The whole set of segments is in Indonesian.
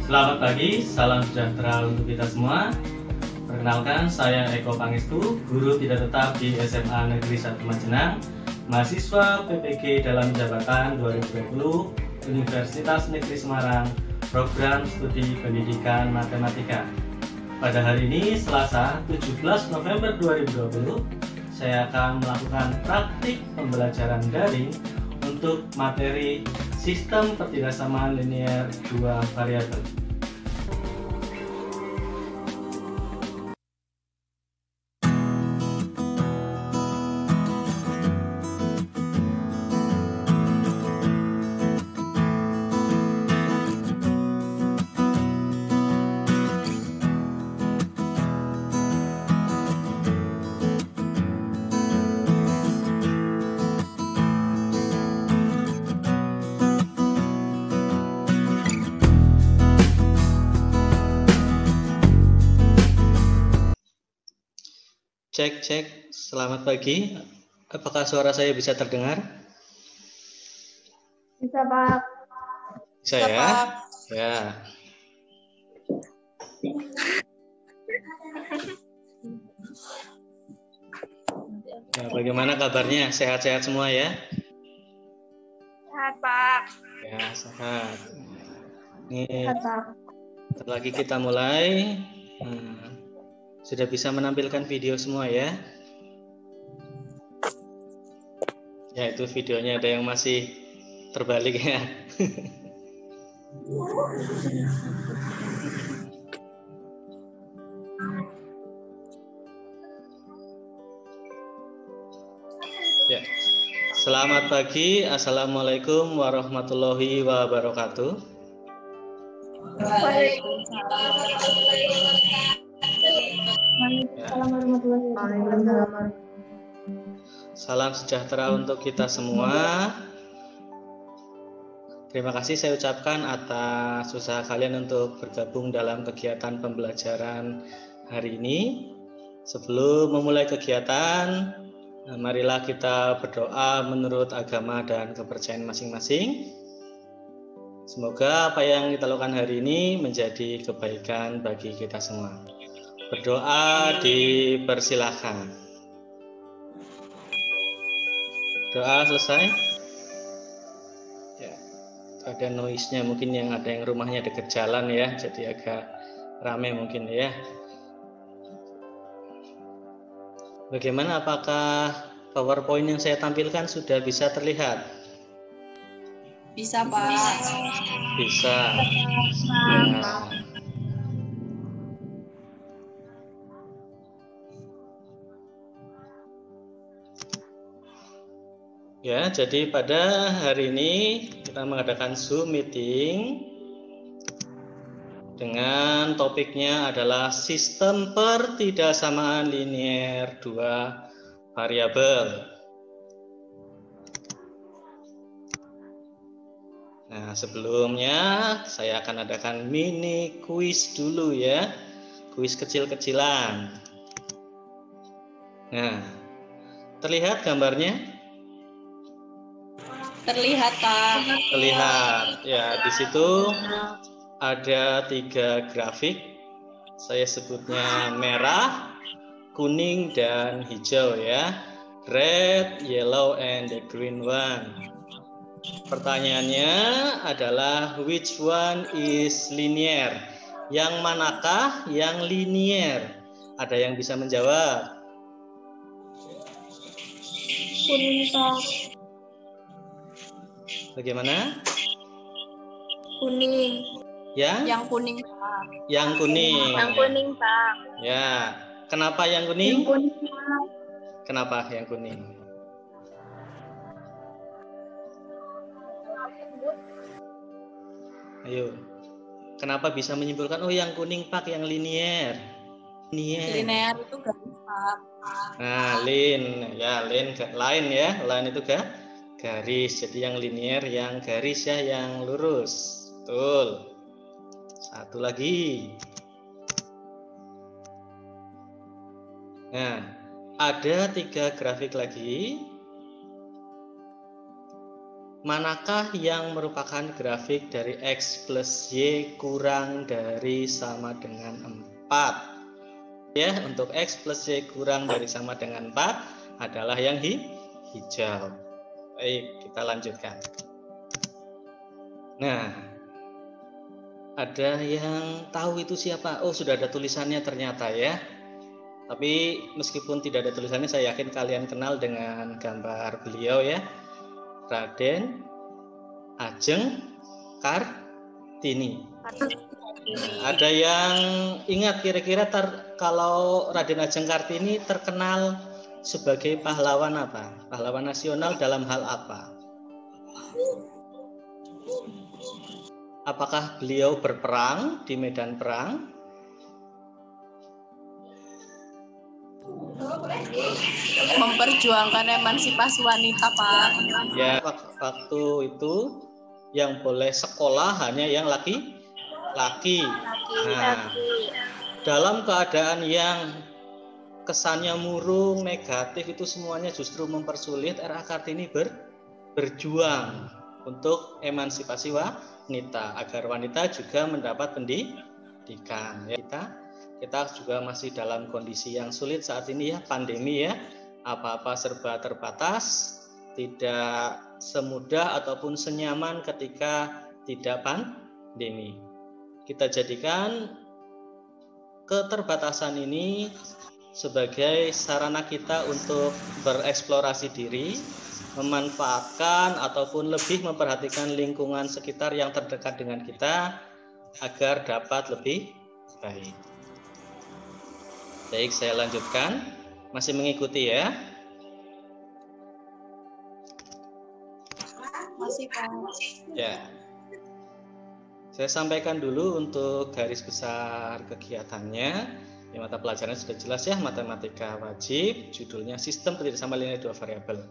Selamat pagi, salam sejahtera untuk kita semua. Perkenalkan, saya Eko Pangestu, guru tidak tetap di SMA Negeri 1 Majenang, mahasiswa PPG dalam jabatan 2020 Universitas Negeri Semarang, program studi pendidikan matematika. Pada hari ini, Selasa 17 November 2020, saya akan melakukan praktik pembelajaran daring untuk materi sistem pertidaksamaan linier dua variabel. Cek, selamat pagi. Apakah suara saya bisa terdengar? Bisa, Pak. Bisa ya? Pak. Ya. Ya, bagaimana kabarnya? Sehat-sehat semua ya? Sehat, Pak. Ya, sehat. Ini Sehat, Pak. sebentar lagi kita mulai. Sudah bisa menampilkan video semua ya? Ya, itu videonya ada yang masih terbalik ya. Ya. Selamat pagi. Assalamualaikum warahmatullahi wabarakatuh. Waalaikumsalam warahmatullahi wabarakatuh. Salam sejahtera untuk kita semua. Terima kasih saya ucapkan atas usaha kalian untuk bergabung dalam kegiatan pembelajaran hari ini. Sebelum memulai kegiatan, marilah kita berdoa menurut agama dan kepercayaan masing-masing. Semoga apa yang kita lakukan hari ini menjadi kebaikan bagi kita semua. Berdoa dipersilahkan. Doa selesai. Ya, ada noise-nya mungkin, yang ada yang rumahnya dekat jalan ya, jadi agak ramai mungkin ya. Bagaimana, apakah PowerPoint yang saya tampilkan sudah bisa terlihat? Bisa, Pak. Bisa. Ya, jadi pada hari ini kita mengadakan Zoom meeting dengan topiknya adalah sistem pertidaksamaan linier dua variabel. Nah, sebelumnya saya akan adakan mini kuis dulu ya, kuis kecil-kecilan. Nah, terlihat gambarnya? Terlihat, Pak. Terlihat. Ya, di situ ada 3 grafik. Saya sebutnya merah, kuning, dan hijau ya. Red, yellow, and the green one. Pertanyaannya adalah which one is linear? Yang manakah yang linear? Ada yang bisa menjawab? Kuning, Pak. Bagaimana? Kuning. Ya? Yang kuning, Pak. Yang kuning. Yang kuning, Pak. Ya. Kenapa yang kuning? Yang kuning, Pak. Kenapa yang kuning? Ayo. Kenapa bisa menyimpulkan oh yang kuning Pak, yang linear? Linear itu garis, Pak. Nah, line ya. Line itu garis. Jadi yang linear yang garis ya, yang lurus. Betul. Satu lagi. Nah, ada 3 grafik lagi. manakah yang merupakan grafik dari X plus Y kurang dari sama dengan 4? Ya, untuk X plus Y kurang dari sama dengan 4 adalah yang hijau. Baik, kita lanjutkan. Nah, ada yang tahu itu siapa? Oh, sudah ada tulisannya ternyata ya. Tapi meskipun tidak ada tulisannya, saya yakin kalian kenal dengan gambar beliau ya. Raden Ajeng Kartini. Ada yang ingat kira-kira kalau Raden Ajeng Kartini terkenal sebagai pahlawan apa? Pahlawan nasional dalam hal apa? Apakah beliau berperang di medan perang? Memperjuangkan emansipasi wanita, Pak. Ya, waktu itu yang boleh sekolah hanya yang laki-laki. Nah, dalam keadaan yang kesannya murung, negatif, itu semuanya justru mempersulit. R.A. Kartini berjuang untuk emansipasi wanita, agar wanita juga mendapat pendidikan. Ya, kita juga masih dalam kondisi yang sulit saat ini ya, pandemi ya, apa-apa serba terbatas, tidak semudah ataupun senyaman ketika tidak pandemi. Kita jadikan keterbatasan ini sebagai sarana kita untuk bereksplorasi diri, memanfaatkan ataupun lebih memperhatikan lingkungan sekitar yang terdekat dengan kita agar dapat lebih baik. Baik, saya lanjutkan. Masih mengikuti ya? Masih, Pak. Ya. Saya sampaikan dulu untuk garis besar kegiatannya. Di mata pelajaran sudah jelas ya, matematika wajib, judulnya sistem pertidaksama linear dua variabel.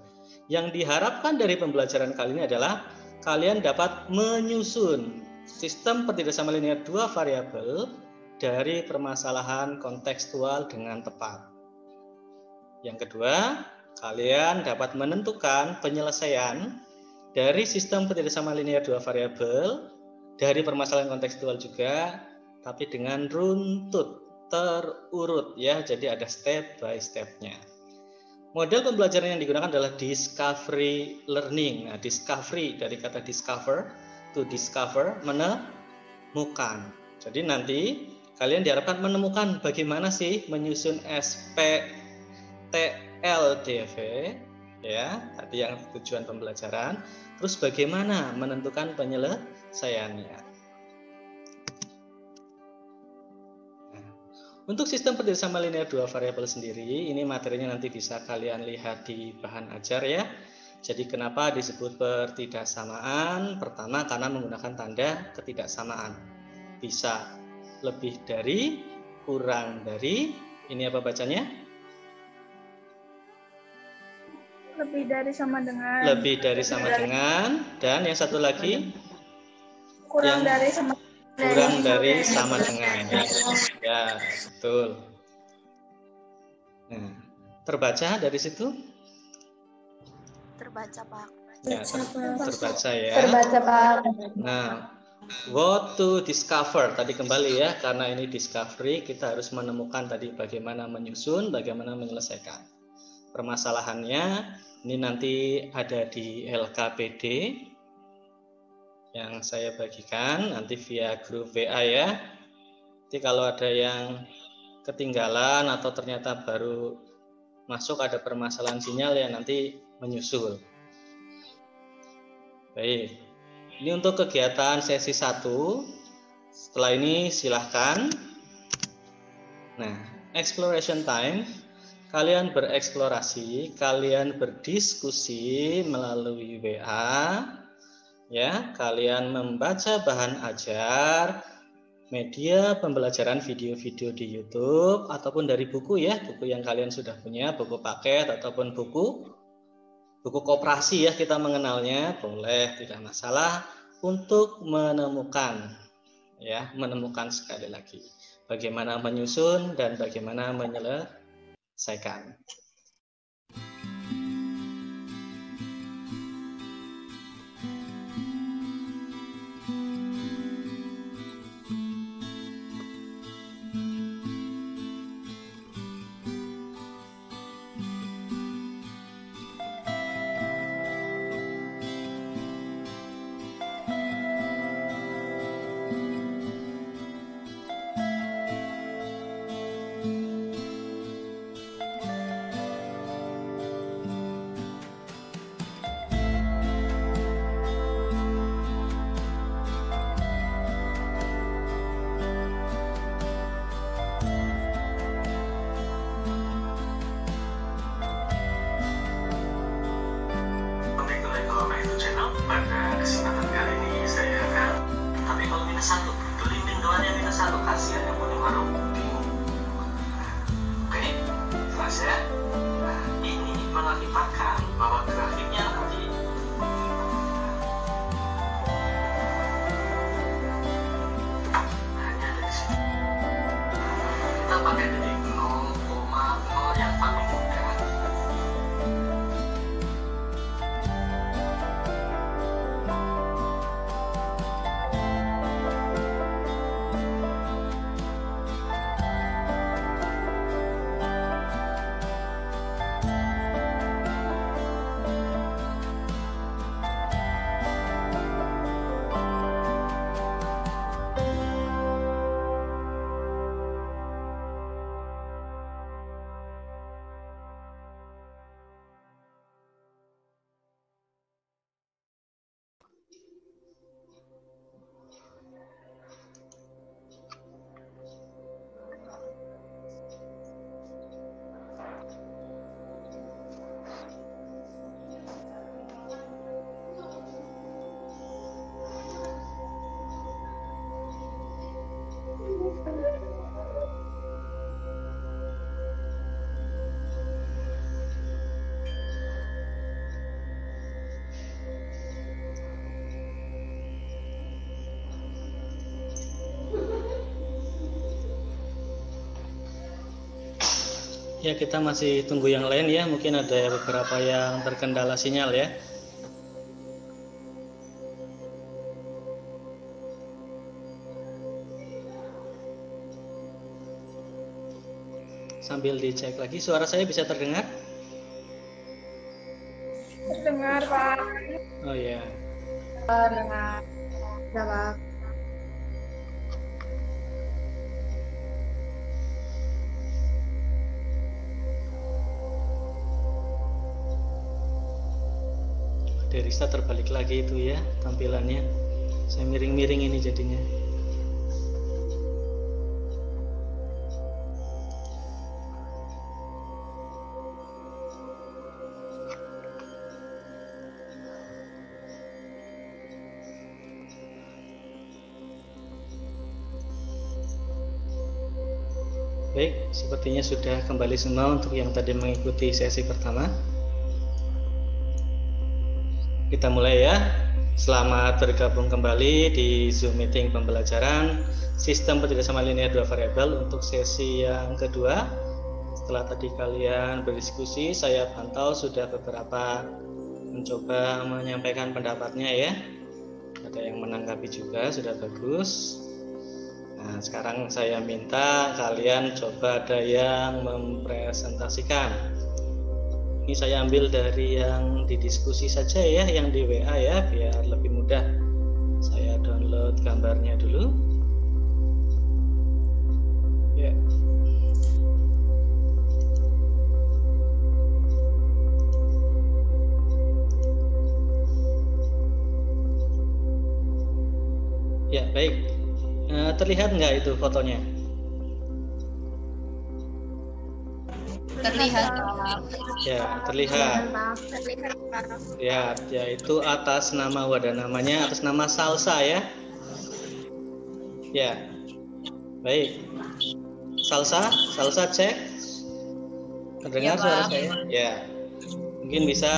Yang diharapkan dari pembelajaran kali ini adalah kalian dapat menyusun sistem pertidaksama linear dua variabel dari permasalahan kontekstual dengan tepat. Yang kedua, kalian dapat menentukan penyelesaian dari sistem pertidaksama linear dua variabel dari permasalahan kontekstual juga, tapi dengan runtut, terurut ya, jadi ada step by step-nya. Model pembelajaran yang digunakan adalah discovery learning. Nah, discovery dari kata discover, to discover, menemukan. Jadi nanti kalian diharapkan menemukan bagaimana sih menyusun SPTLDV ya, tadi yang tujuan pembelajaran. Terus bagaimana menentukan penyelesaiannya. Untuk sistem pertidaksama linear dua variabel sendiri, ini materinya nanti bisa kalian lihat di bahan ajar ya. Jadi kenapa disebut pertidaksamaan? Pertama karena menggunakan tanda ketidaksamaan. Bisa lebih dari, kurang dari, ini apa bacanya? Lebih dari sama dengan. Lebih dari sama dengan, dan yang satu lagi? Kurang dari sama. Kurang dari sama dengan. Ya, betul. Nah, terbaca dari situ? Terbaca, Pak. Ya, terbaca ya. Terbaca, Pak. Nah, what to discover tadi kembali ya, karena ini discovery, kita harus menemukan tadi bagaimana menyusun, bagaimana menyelesaikan. Permasalahannya ini nanti ada di LKPD yang saya bagikan nanti via grup WA ya. Jadi kalau ada yang ketinggalan atau ternyata baru masuk ada permasalahan sinyal ya, nanti menyusul. Baik, ini untuk kegiatan sesi 1. Setelah ini silahkan. Nah, exploration time, kalian bereksplorasi, kalian berdiskusi melalui WA ya, kalian membaca bahan ajar, media pembelajaran video-video di YouTube ataupun dari buku ya, buku yang kalian sudah punya, buku paket ataupun buku koperasi ya, kita mengenalnya, boleh, tidak masalah, untuk menemukan ya, menemukan sekali lagi bagaimana menyusun dan bagaimana menyelesaikan. pada kesempatan kali ini saya akan, tapi kalau -1 tulimin doanya -1, kasihan yang punya warung bingung. Oke, jelas ya. Ini mengakibatkan bahwa grafiknya nanti hanya dari sini. Kita pakai titik 0,0 yang paling mudah. Ya, kita masih tunggu yang lain ya. Mungkin ada beberapa yang terkendala sinyal ya. Sambil dicek lagi, suara saya bisa terdengar? Terdengar, Pak. Oh ya. Terdengar. Ya, Pak. Derisa terbalik lagi itu ya tampilannya. Saya miring-miring ini jadinya. Baik, sepertinya sudah kembali semua untuk yang tadi mengikuti sesi pertama. Kita mulai ya. Selamat bergabung kembali di Zoom meeting pembelajaran sistem kerjasama linear 2 variabel untuk sesi yang kedua. Setelah tadi kalian berdiskusi, saya pantau sudah beberapa mencoba menyampaikan pendapatnya ya. Ada yang menanggapi juga, sudah bagus. Nah, sekarang saya minta kalian coba ada yang mempresentasikan. Ini saya ambil dari yang didiskusi saja ya, yang di WA ya, biar lebih mudah. Saya download gambarnya dulu. Ya. Ya, baik. Terlihat nggak itu fotonya? Terlihat. Ya, terlihat. Ya, yaitu atas nama wadah namanya atas nama Salsa ya. Ya. Baik. Salsa cek. Terdengar suara saya? Ya. Mungkin bisa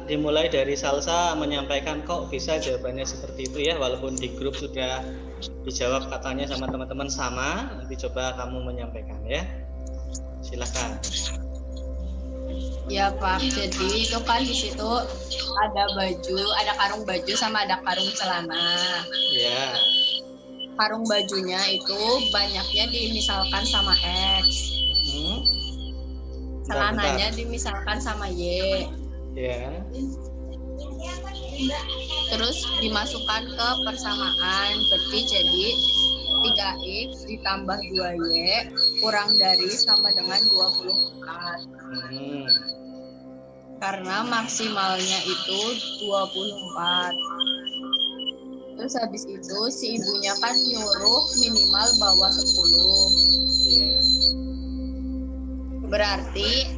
dimulai dari Salsa menyampaikan kok bisa jawabannya seperti itu ya, walaupun di grup sudah dijawab katanya sama teman-teman sama. Nanti coba kamu menyampaikan ya. Silakan. Ya Pak, jadi itu kan di situ ada baju, ada karung baju sama ada karung celana. Ya. Karung bajunya itu banyaknya dimisalkan sama X. Celananya dimisalkan sama Y. Ya. Terus dimasukkan ke persamaan, berarti jadi 3X ditambah 2Y kurang dari sama dengan 24. Karena maksimalnya itu 24. Terus habis itu si ibunya kan nyuruh minimal bawa 10. Yeah. Berarti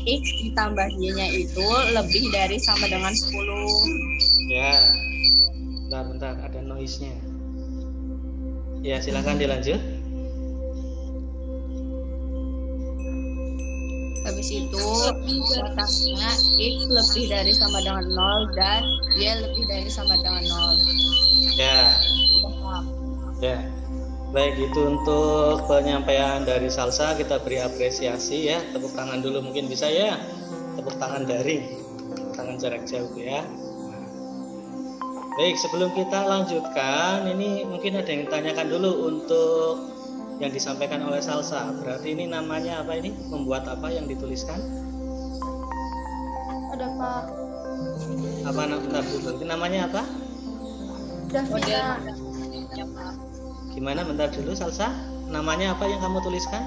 X ditambah Y-nya itu lebih dari sama dengan 10. Ya. Bentar, ada noise-nya. Ya, silakan dilanjut. Habis itu batasnya X lebih dari sama dengan 0 dan Y lebih dari sama dengan 0. Ya. Ya. Baik, itu untuk penyampaian dari Salsa. Kita beri apresiasi ya. Tepuk tangan dulu mungkin bisa ya. Tepuk tangan daring. Tepuk tangan jarak jauh ya. Baik, sebelum kita lanjutkan, ini mungkin ada yang ditanyakan dulu untuk yang disampaikan oleh Salsa. Berarti ini namanya apa ini? Membuat apa yang dituliskan? Ada Pak. Apa bentar dulu. Ini namanya apa? Davina. Gimana bentar dulu Salsa? Namanya apa yang kamu tuliskan?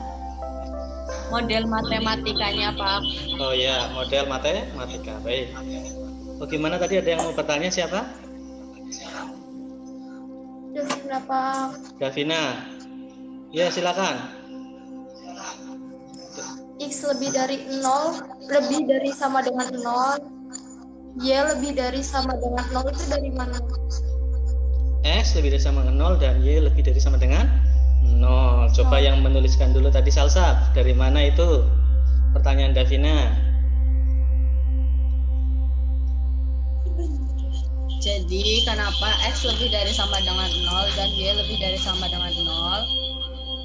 Model matematikanya, Pak. Oh ya, model matematika. Baik. Oh, gimana tadi ada yang mau bertanya siapa? Davina Pak. Davina. Ya, silakan. X lebih dari 0, lebih dari sama dengan 0. Y lebih dari sama dengan 0 itu dari mana? X lebih dari sama dengan 0 dan Y lebih dari sama dengan 0. Coba yang menuliskan dulu tadi Salsa. Dari mana itu? Pertanyaan Davina. Jadi kenapa X lebih dari sama dengan 0 dan Y lebih dari sama dengan 0?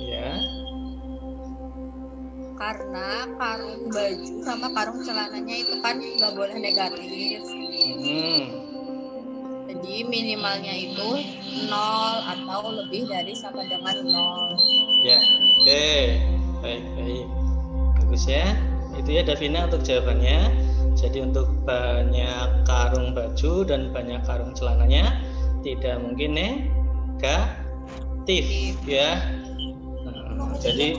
Ya. Karena karung baju sama karung celananya itu kan nggak boleh negatif. Jadi minimalnya itu 0 atau lebih dari sama dengan 0. Ya. Oke. Baik. Bagus ya. Itu ya Davina untuk jawabannya. Jadi untuk banyak karung baju dan banyak karung celananya tidak mungkin negatif ya. Nah, jadi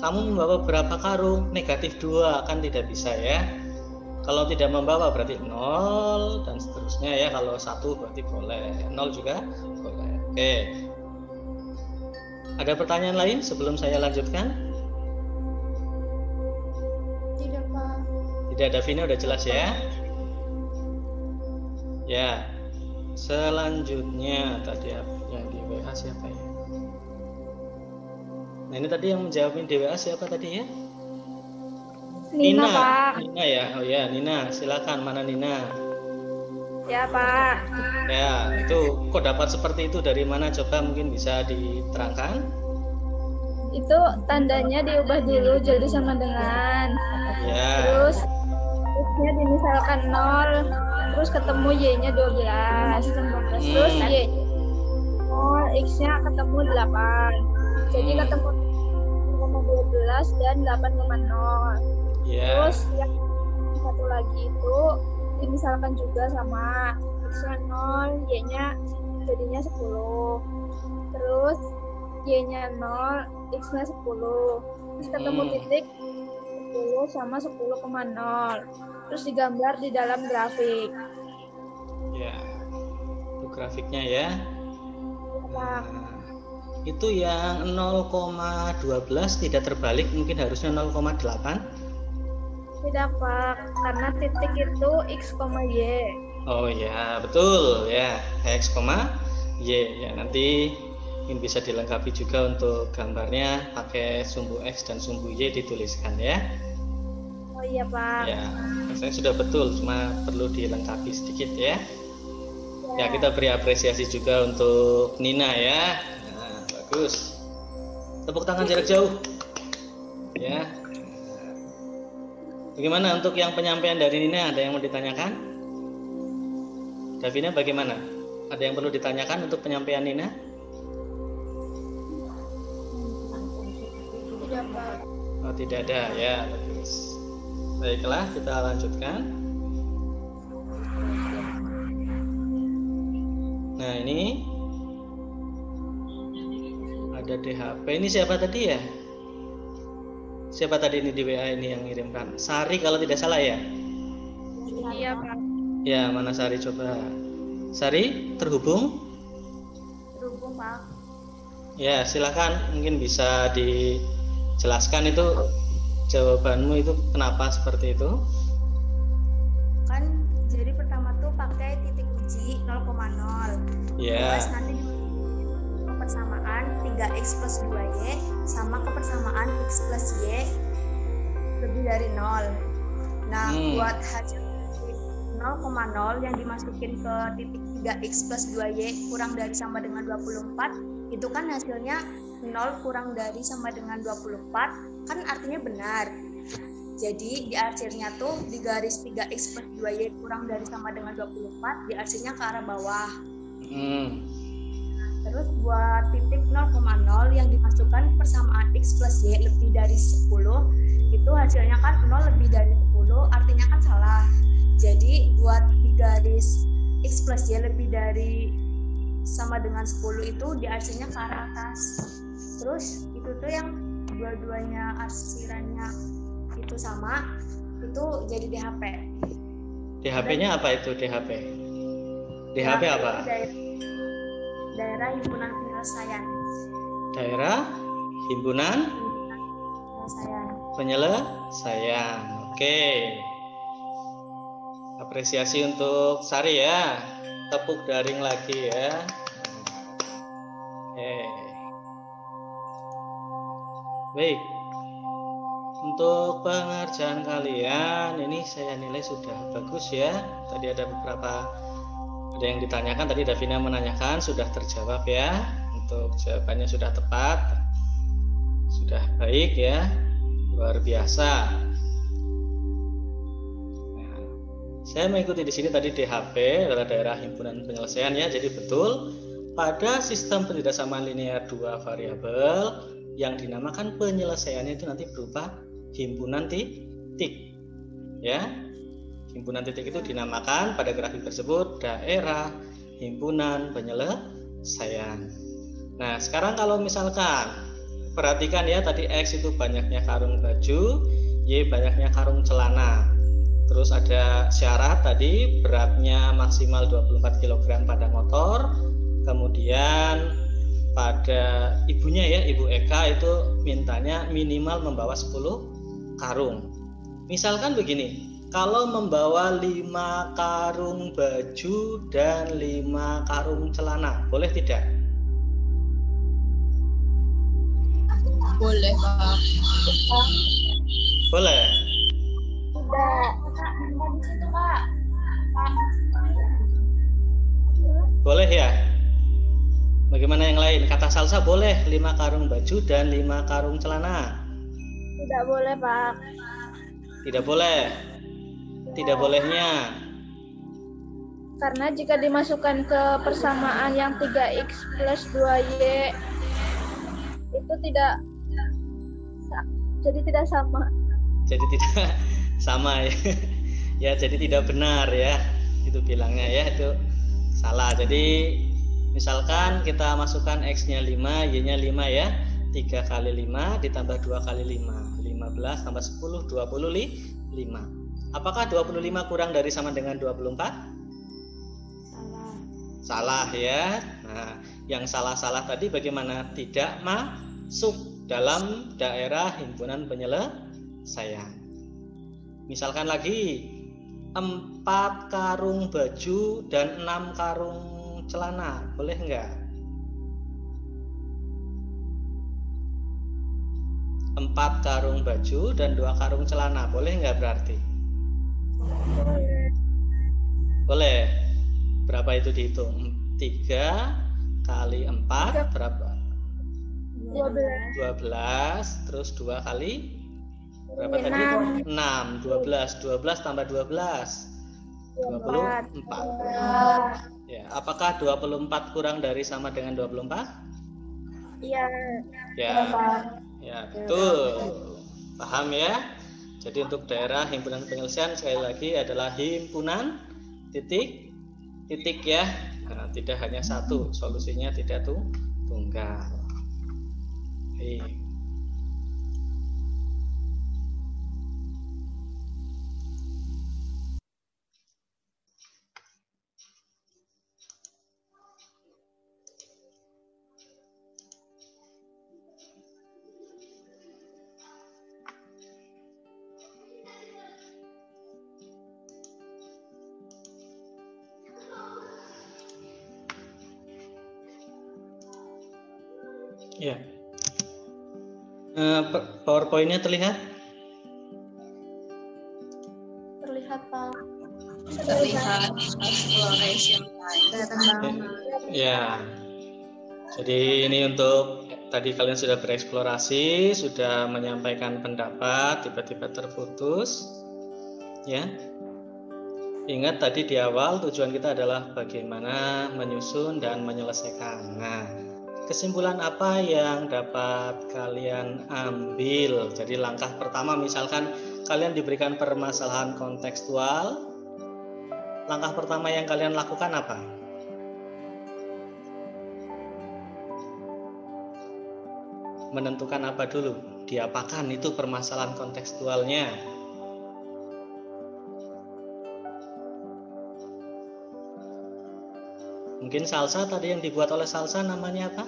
kamu membawa berapa karung? Negatif 2 kan tidak bisa ya. Kalau tidak membawa berarti 0 dan seterusnya ya. Kalau 1 berarti boleh, 0 juga boleh. Oke. Ada pertanyaan lain sebelum saya lanjutkan? Tidak Pak. Tidak, Davina udah jelas ya. Ya. Selanjutnya tadi yang di WA siapa ya? Nah, ini tadi yang menjawabin di WA siapa tadi ya? Nina Pak. Nina ya. Oh ya, Nina, silakan. Mana Nina? Ya Pak. Ya, itu kok dapat seperti itu dari mana? Coba mungkin bisa diterangkan. Itu tandanya diubah dulu jadi sama dengan. Ya. Terus X-nya dimisalkan 0, terus ketemu Y-nya 12. Terus Y 0, X-nya ketemu 8. Jadi ketemu 12 dan 8,0. Ya. Terus yang satu lagi itu dimisalkan juga sama X-nya 0, Y-nya jadinya 10. Terus Y-nya 0, X-nya 10. Terus ketemu titik 10 sama 10,0. Terus digambar di dalam grafik. Ya. Itu grafiknya ya. Nah, itu yang 0,12 tidak terbalik, mungkin harusnya 0,8. tidak Pak, karena titik itu X, Y. Oh ya, betul ya, X, Y ya. Nanti mungkin bisa dilengkapi juga untuk gambarnya pakai sumbu X dan sumbu Y dituliskan ya. Oh iya Pak. Ya, saya sudah betul, cuma perlu dilengkapi sedikit ya. Ya, kita beri apresiasi juga untuk Nina ya. Nah, bagus. Tepuk tangan jarak jauh. Ya. Bagaimana untuk yang penyampaian dari Nina? Ada yang mau ditanyakan? Davina bagaimana? Ada yang perlu ditanyakan untuk penyampaian Nina? Tidak Pak. Oh, tidak ada ya, bagus. Baiklah, kita lanjutkan. Nah, ini ada DHP. Ini siapa tadi ya? Siapa tadi ini di WA ini yang ngirimkan? Sari kalau tidak salah ya? Iya Pak. Ya, mana Sari coba? Sari terhubung? Terhubung Pak. Ya, silakan. Mungkin bisa dijelaskan itu jawabanmu itu kenapa seperti itu? Kan jadi pertama tuh pakai titik uji 0,0. Ya. Terus nanti kepersamaan 3x plus 2y sama kepersamaan x plus y lebih dari 0. Nah, buat hasil 0,0 yang dimasukin ke titik 3x plus 2y kurang dari sama dengan 24, itu kan hasilnya 0 kurang dari sama dengan 24, kan artinya benar. Jadi diarsirnya tuh di garis 3x plus 2y kurang dari sama dengan 24, diarsirnya ke arah bawah. Terus buat titik 0,0 yang dimasukkan persamaan x plus y lebih dari 10, itu hasilnya kan 0 lebih dari 10, artinya kan salah. Jadi buat di garis x plus y lebih dari sama dengan 10 itu diarsirnya ke arah atas. Terus itu tuh yang dua-duanya arsirannya itu sama, itu jadi DHP. DHP-nya apa itu DHP? DHP apa? Daerah himpunan penyelesaian. Daerah himpunan penyelesaian. Oke. Apresiasi untuk Sari ya. Tepuk daring lagi ya. Oke. Baik. Untuk pengerjaan kalian ini saya nilai sudah bagus ya. Tadi ada yang ditanyakan, tadi Davina menanyakan, sudah terjawab ya. Untuk jawabannya sudah tepat. Sudah baik ya. Luar biasa. Nah, saya mengikuti di sini tadi DHP adalah daerah himpunan penyelesaian ya. Jadi betul pada sistem penjelasan linear dua variabel yang dinamakan penyelesaiannya itu nanti berupa himpunan titik ya. Himpunan titik itu dinamakan pada grafik tersebut daerah himpunan penyelesaian. Nah sekarang kalau misalkan perhatikan ya, tadi X itu banyaknya karung baju, Y banyaknya karung celana. Terus ada syarat tadi beratnya maksimal 24 kg pada motor. Kemudian pada ibunya ya, Ibu Eka itu mintanya minimal membawa 10 karung. Misalkan begini, kalau membawa 5 karung baju dan 5 karung celana, boleh tidak? Boleh, Pak. Boleh? Tidak. Boleh ya? Bagaimana yang lain? Kata Salsa boleh 5 karung baju dan 5 karung celana? Tidak boleh, Pak. Tidak boleh. Tidak bolehnya. Karena jika dimasukkan ke persamaan yang 3x plus 2y itu tidak sama. Jadi tidak sama ya. Ya, jadi tidak benar ya. Itu bilangnya ya, itu salah. Jadi misalkan kita masukkan X-nya 5, Y-nya 5 ya. 3 kali 5 ditambah 2 kali 5. 15 tambah 10, 25. Apakah 25 kurang dari sama dengan 24? Salah ya. Nah, yang salah-salah tadi bagaimana? Tidak masuk dalam daerah himpunan penyelesaian. Misalkan lagi 4 karung baju dan 6 karung celana, boleh enggak? 4 karung baju dan 2 karung celana, boleh enggak berarti? Boleh. Berapa itu dihitung? 3 kali 4 berapa? 12. Terus 2 kali berapa tadi? 6. 12 tambah 12 24. Ya, apakah 24 kurang dari sama dengan 24? Iya. Ya, betul. Paham ya? Jadi untuk daerah himpunan penyelesaian sekali lagi adalah himpunan titik ya. Nah, tidak hanya satu, solusinya tidak tunggal. Baik. Ya. PowerPoint-nya terlihat? Terlihat, Pak. Terlihat exploration time. Ya. Jadi ini untuk tadi kalian sudah bereksplorasi, sudah menyampaikan pendapat, tiba-tiba terputus. Ya. Ingat tadi di awal tujuan kita adalah bagaimana menyusun dan menyelesaikan. Nah, kesimpulan apa yang dapat kalian ambil? Jadi langkah pertama misalkan kalian diberikan permasalahan kontekstual. Langkah pertama yang kalian lakukan apa? Menentukan apa dulu? Diapakan itu permasalahan kontekstualnya? Mungkin Salsa tadi yang dibuat oleh Salsa namanya apa?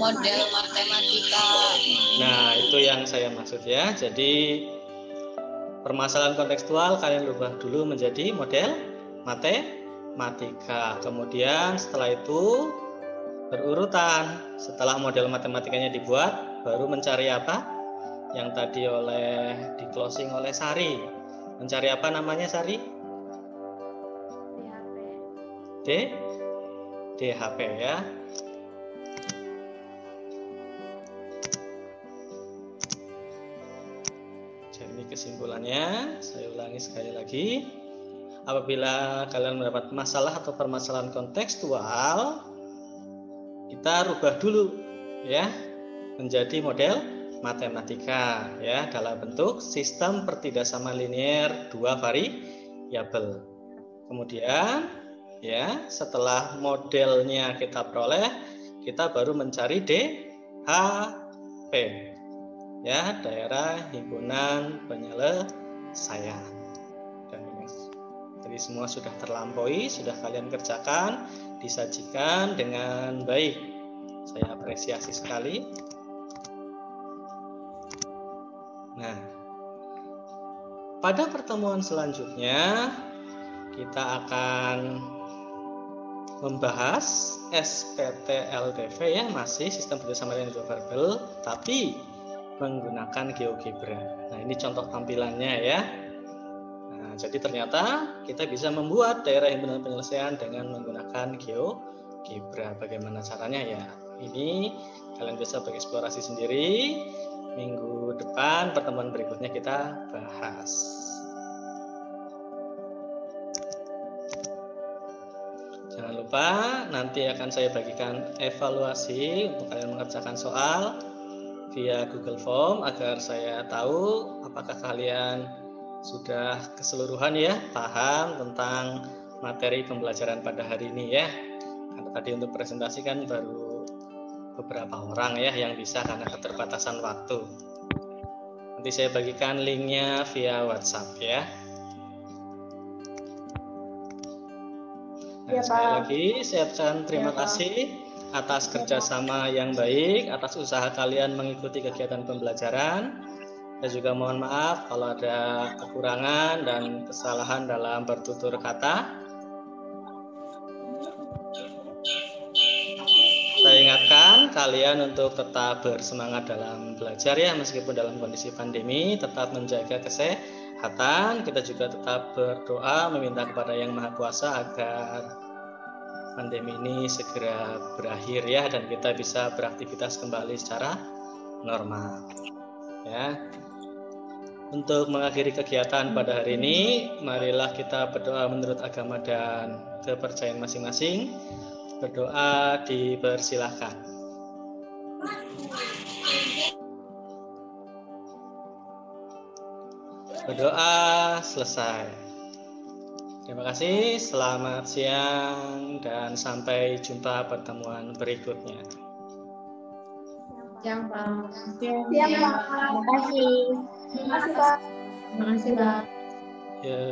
Model matematika. Nah, itu yang saya maksud ya. Jadi permasalahan kontekstual kalian rubah dulu menjadi model matematika. Kemudian setelah itu berurutan. Setelah model matematikanya dibuat, baru mencari apa? Yang tadi di closing oleh Sari. Mencari apa namanya Sari? DHP ya. Jadi kesimpulannya, saya ulangi sekali lagi. Apabila kalian mendapat masalah atau permasalahan kontekstual, kita rubah dulu ya menjadi model matematika ya dalam bentuk sistem pertidaksamaan linear dua variabel. Kemudian ya, setelah modelnya kita peroleh, kita baru mencari DHP. Ya, daerah himpunan penyelesaian. Dan ini tadi semua sudah terlampaui, sudah kalian kerjakan, disajikan dengan baik. Saya apresiasi sekali. Nah, pada pertemuan selanjutnya kita akan membahas SPT-LDV ya, masih sistem pertidaksamaan linear dua variabel tapi menggunakan GeoGebra. Nah, ini contoh tampilannya ya. Nah, jadi ternyata kita bisa membuat daerah himpunan penyelesaian dengan menggunakan GeoGebra. Bagaimana caranya ya? Ini kalian bisa bereksplorasi sendiri. Minggu depan pertemuan berikutnya kita bahas. Jangan lupa nanti akan saya bagikan evaluasi untuk kalian mengerjakan soal via Google Form agar saya tahu apakah kalian sudah keseluruhan ya paham tentang materi pembelajaran pada hari ini ya. Karena tadi untuk presentasi kan baru beberapa orang ya yang bisa karena keterbatasan waktu. Nanti saya bagikan linknya via WhatsApp ya. Nah, sekali lagi saya ucapkan terima kasih atas kerjasama yang baik, atas usaha kalian mengikuti kegiatan pembelajaran. Saya juga mohon maaf kalau ada kekurangan dan kesalahan dalam bertutur kata. Saya ingatkan kalian untuk tetap bersemangat dalam belajar ya, meskipun dalam kondisi pandemi, tetap menjaga kesehatan. Kita juga tetap berdoa meminta kepada Yang Maha Kuasa agar pandemi ini segera berakhir ya, dan kita bisa beraktivitas kembali secara normal ya. Untuk mengakhiri kegiatan pada hari ini, marilah kita berdoa menurut agama dan kepercayaan masing-masing. Berdoa dipersilahkan. Berdoa selesai. Terima kasih, selamat siang dan sampai jumpa pertemuan berikutnya. Siang, Pak. Siap, Pak. Terima kasih. Terima kasih, Pak. Terima kasih, Pak. Ya.